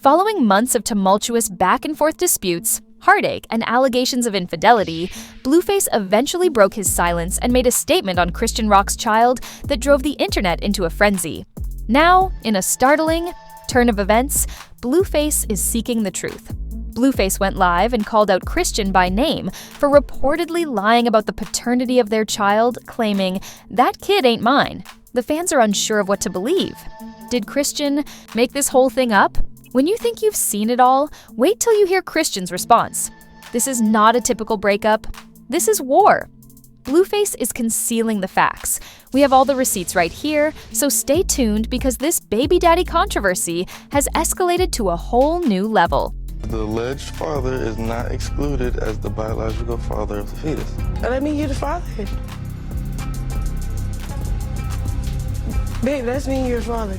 Following months of tumultuous back-and-forth disputes, heartache, and allegations of infidelity, Blueface eventually broke his silence and made a statement on Christian Rock's child that drove the internet into a frenzy. Now, in a startling turn of events, Blueface is seeking the truth. Blueface went live and called out Christian by name for reportedly lying about the paternity of their child, claiming, "That kid ain't mine." The fans are unsure of what to believe. Did Christian make this whole thing up? When you think you've seen it all, wait till you hear Christian's response. This is not a typical breakup. This is war. Blueface is concealing the facts. We have all the receipts right here, so stay tuned because this baby daddy controversy has escalated to a whole new level. The alleged father is not excluded as the biological father of the fetus. That mean you're the father. Babe, that's mean you're the father.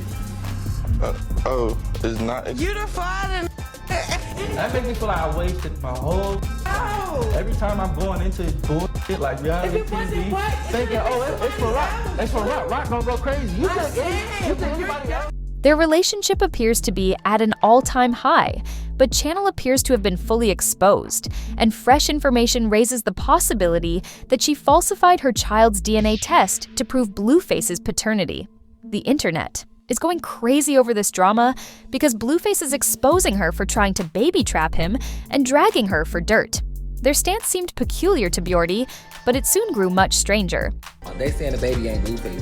Is not. You're the father. That makes me feel like I wasted my whole. No. Every time I'm going into bullshit like reality TV, thinking, it's for Rock. It's for Rock. Rock gonna go crazy. You think anybody else? Their relationship appears to be at an all-time high, but Channel appears to have been fully exposed, and fresh information raises the possibility that she falsified her child's DNA test to prove Blueface's paternity. The internet is going crazy over this drama because Blueface is exposing her for trying to baby trap him and dragging her for dirt. Their stance seemed peculiar to Bjordy, but it soon grew much stranger. They saying the baby ain't Blueface,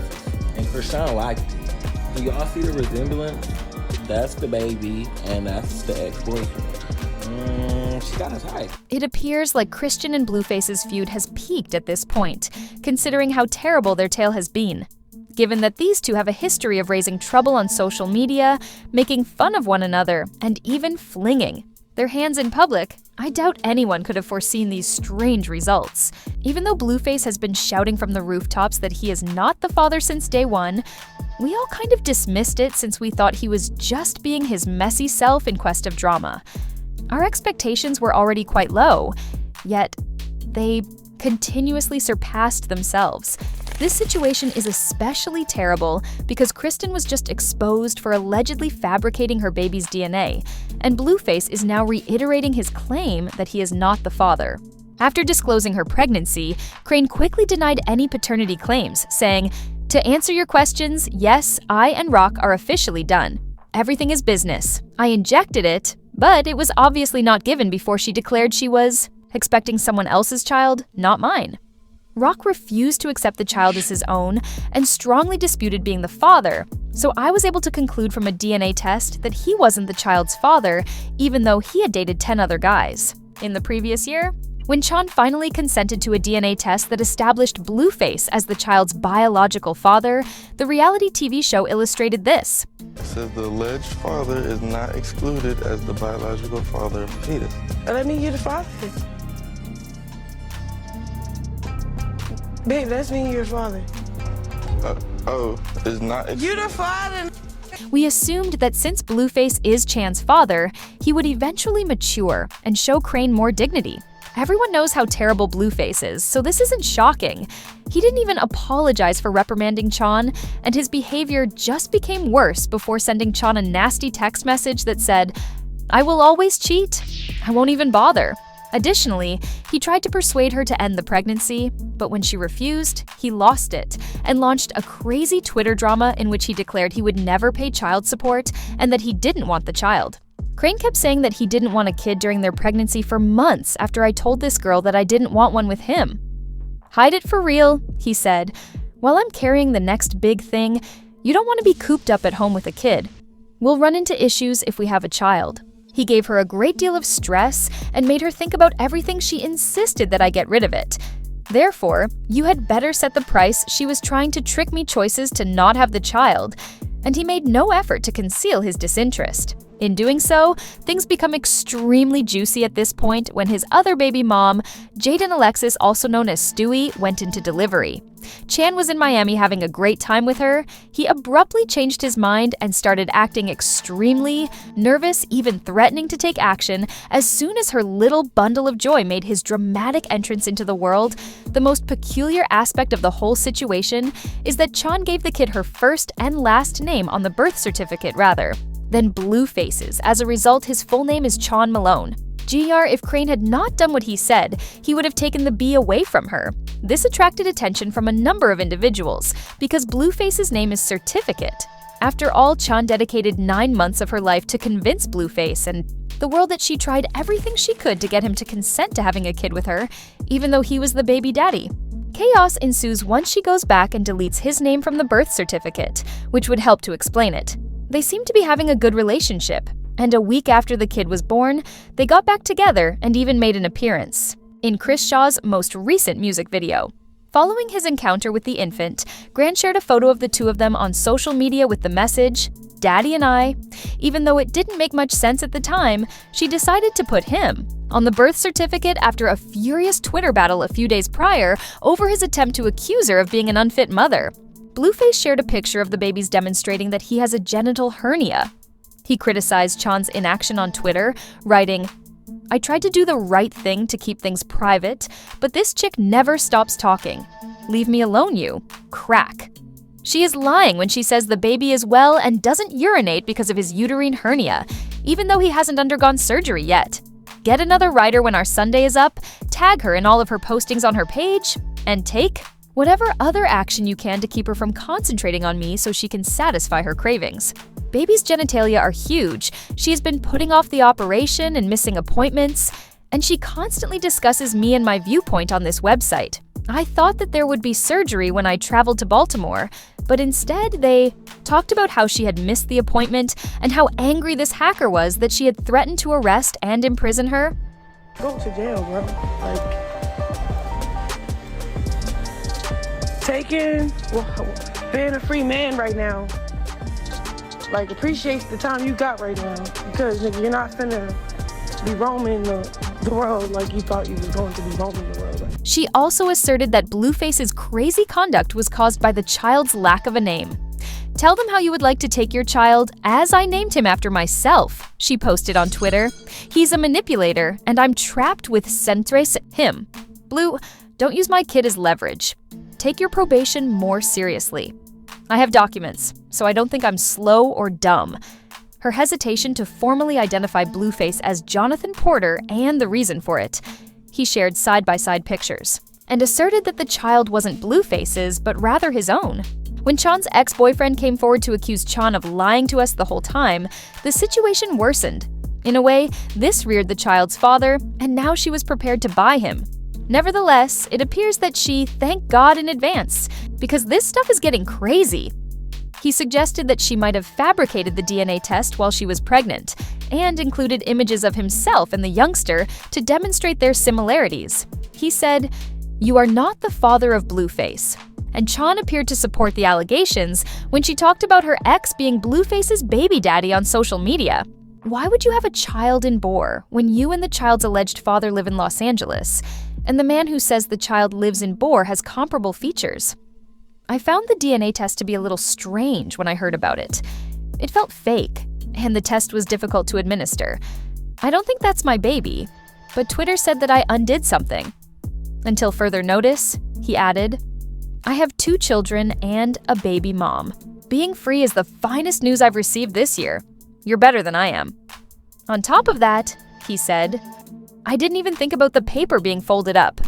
and Chrisean liked it. Do y'all see the resemblance? That's the baby, and that's the ex-boyfriend. She got us hyped. It appears like Christian and Blueface's feud has peaked at this point, considering how terrible their tale has been. Given that these two have a history of raising trouble on social media, making fun of one another, and even flinging their hands in public, I doubt anyone could have foreseen these strange results. Even though Blueface has been shouting from the rooftops that he is not the father since day one, we all kind of dismissed it since we thought he was just being his messy self in quest of drama. Our expectations were already quite low, yet they continuously surpassed themselves. This situation is especially terrible because Kristen was just exposed for allegedly fabricating her baby's DNA, and Blueface is now reiterating his claim that he is not the father. After disclosing her pregnancy, Crane quickly denied any paternity claims, saying, "To answer your questions, yes, I and Rock are officially done. Everything is business. I injected it, but it was obviously not given before she declared she was expecting someone else's child, not mine." Rock refused to accept the child as his own and strongly disputed being the father, so I was able to conclude from a DNA test that he wasn't the child's father, even though he had dated 10 other guys. In the previous year, when Sean finally consented to a DNA test that established Blueface as the child's biological father, the reality TV show illustrated this. It says the alleged father is not excluded as the biological father of the fetus. That mean you're the father. Babe, that's mean you're the father. Is not. You're the father. We assumed that since Blueface is Chan's father, he would eventually mature and show Crane more dignity. Everyone knows how terrible Blueface is, so this isn't shocking. He didn't even apologize for reprimanding Chan, and his behavior just became worse before sending Chan a nasty text message that said, "I will always cheat. I won't even bother." Additionally, he tried to persuade her to end the pregnancy, but when she refused, he lost it and launched a crazy Twitter drama in which he declared he would never pay child support and that he didn't want the child. Crane kept saying that he didn't want a kid during their pregnancy for months after I told this girl that I didn't want one with him. "Hide it for real," he said. "While I'm carrying the next big thing, you don't want to be cooped up at home with a kid. We'll run into issues if we have a child." He gave her a great deal of stress and made her think about everything she insisted that I get rid of it. Therefore, you had better set the price she was trying to trick me choices to not have the child, and he made no effort to conceal his disinterest. In doing so, things become extremely juicy at this point when his other baby mom, Jaden Alexis, also known as Stewie, went into delivery. Chan was in Miami having a great time with her. He abruptly changed his mind and started acting extremely nervous, even threatening to take action as soon as her little bundle of joy made his dramatic entrance into the world. The most peculiar aspect of the whole situation is that Chan gave the kid her first and last name on the birth certificate, rather. then BLUEFACES. As a result, his full name is Sean Malone. GR, if Crane had not done what he said, he would have taken the B away from her. This attracted attention from a number of individuals, because BLUEFACE's name is Certificate. After all, Sean dedicated 9 months of her life to convince BLUEFACE and the world that she tried everything she could to get him to consent to having a kid with her, even though he was the baby daddy. Chaos ensues once she goes back and deletes his name from the birth certificate, which would help to explain it. They seem to be having a good relationship, and a week after the kid was born, they got back together and even made an appearance in Chris Shaw's most recent music video. Following his encounter with the infant, Grant shared a photo of the two of them on social media with the message, "Daddy and I." Even though it didn't make much sense at the time, she decided to put him on the birth certificate after a furious Twitter battle a few days prior over his attempt to accuse her of being an unfit mother. BLUEFACE shared a picture of the babies demonstrating that he has a genital hernia. He criticized Sean's inaction on Twitter, writing, "I tried to do the right thing to keep things private, but this chick never stops talking. Leave me alone, you. Crack." She is lying when she says the baby is well and doesn't urinate because of his uterine hernia, even though he hasn't undergone surgery yet. Get another writer when our Sunday is up, tag her in all of her postings on her page, and take whatever other action you can to keep her from concentrating on me so she can satisfy her cravings. Baby's genitalia are huge. She has been putting off the operation and missing appointments, and she constantly discusses me and my viewpoint on this website. I thought that there would be surgery when I traveled to Baltimore, but instead they talked about how she had missed the appointment and how angry this hacker was that she had threatened to arrest and imprison her. Go to jail, bro. Being a free man right now. Appreciate the time you got right now, because nigga, you're not finna be roaming the world like you thought you was going to be roaming the world. She also asserted that BLUEFACE's crazy conduct was caused by the child's lack of a name. "Tell them how you would like to take your child, as I named him after myself," she posted on Twitter. "He's a manipulator, and I'm trapped with centres him. Blue, don't use my kid as leverage. Take your probation more seriously. I have documents, so I don't think I'm slow or dumb." Her hesitation to formally identify BLUEFACE as Jonathan Porter and the reason for it. He shared side-by-side pictures and asserted that the child wasn't BLUEFACE's, but rather his own. When Sean's ex-boyfriend came forward to accuse Sean of lying to us the whole time, the situation worsened. In a way, this reared the child's father, and now she was prepared to buy him. Nevertheless, it appears that she thanked God in advance, because this stuff is getting crazy. He suggested that she might have fabricated the DNA test while she was pregnant, and included images of himself and the youngster to demonstrate their similarities. He said, "You are not the father of BLUEFACE." And Sean appeared to support the allegations when she talked about her ex being BLUEFACE's baby daddy on social media. Why would you have a child in Boer when you and the child's alleged father live in Los Angeles, and the man who says the child lives in Boer has comparable features? I found the DNA test to be a little strange when I heard about it. It felt fake, and the test was difficult to administer. I don't think that's my baby, but Twitter said that I undid something. Until further notice, he added, "I have 2 children and a baby mom. Being free is the finest news I've received this year. You're better than I am." On top of that, he said, "I didn't even think about the paper being folded up,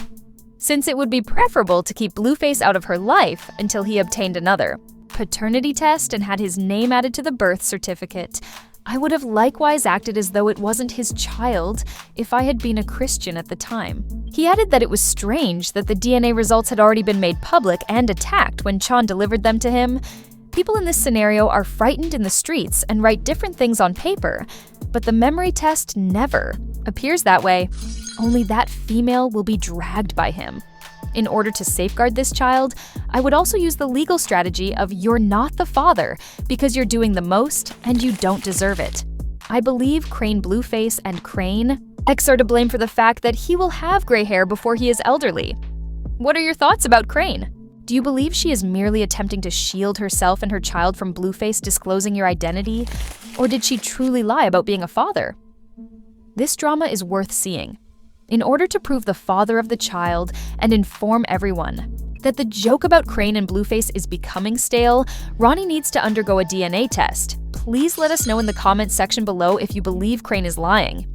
since it would be preferable to keep BLUEFACE out of her life until he obtained another paternity test and had his name added to the birth certificate. I would have likewise acted as though it wasn't his child if I had been a Christian at the time." He added that it was strange that the DNA results had already been made public and attacked when Sean delivered them to him. People in this scenario are frightened in the streets and write different things on paper, but the memory test never appears that way. Only that female will be dragged by him. In order to safeguard this child, I would also use the legal strategy of "you're not the father because you're doing the most and you don't deserve it." I believe Crane BLUEFACE and Crane X are to blame for the fact that he will have gray hair before he is elderly. What are your thoughts about Crane? Do you believe she is merely attempting to shield herself and her child from BLUEFACE disclosing your identity, or did she truly lie about being a father? This drama is worth seeing. In order to prove the father of the child and inform everyone that the joke about Crane and BLUEFACE is becoming stale, Ronnie needs to undergo a DNA test. Please let us know in the comments section below if you believe Crane is lying.